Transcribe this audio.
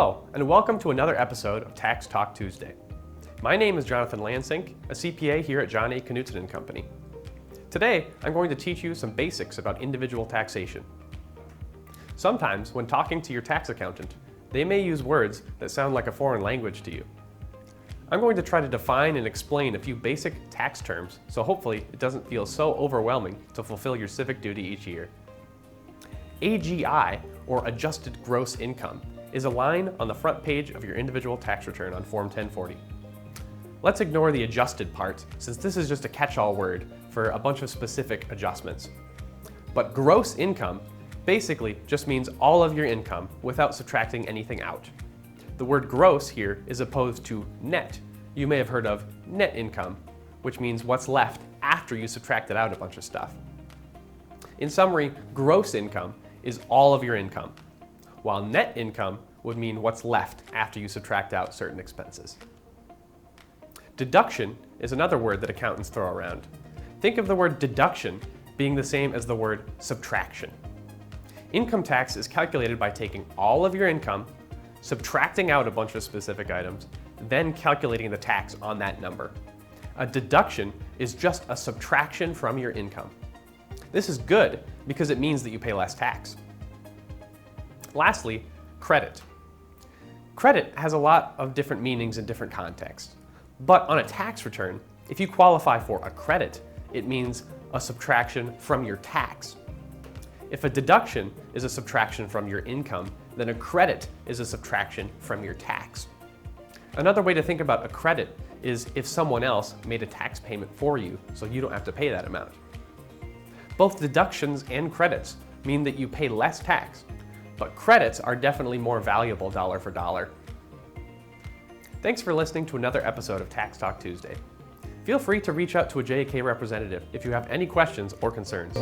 Hello, and welcome to another episode of Tax Talk Tuesday. My name is Jonathon Lansink, a CPA here at Knutson Company. Today, I'm going to teach you some basics about individual taxation. Sometimes, when talking to your tax accountant, they may use words that sound like a foreign language to you. I'm going to try to define and explain a few basic tax terms, so hopefully it doesn't feel so overwhelming to fulfill your civic duty each year. AGI, or Adjusted Gross Income, is a line on the front page of your individual tax return on Form 1040. Let's ignore the adjusted part, since this is just a catch-all word for a bunch of specific adjustments. But gross income basically just means all of your income without subtracting anything out. The word gross here is opposed to net. You may have heard of net income, which means what's left after you subtracted out a bunch of stuff. In summary, gross income is all of your income, while net income would mean what's left after you subtract out certain expenses. Deduction is another word that accountants throw around. Think of the word deduction being the same as the word subtraction. Income tax is calculated by taking all of your income, subtracting out a bunch of specific items, then calculating the tax on that number. A deduction is just a subtraction from your income. This is good because it means that you pay less tax. Lastly, credit. Credit has a lot of different meanings in different contexts. But on a tax return, if you qualify for a credit, it means a subtraction from your tax. If a deduction is a subtraction from your income, then a credit is a subtraction from your tax. Another way to think about a credit is if someone else made a tax payment for you, so you don't have to pay that amount. Both deductions and credits mean that you pay less tax, but credits are definitely more valuable dollar for dollar. Thanks for listening to another episode of Tax Talk Tuesday. Feel free to reach out to a JAK representative if you have any questions or concerns.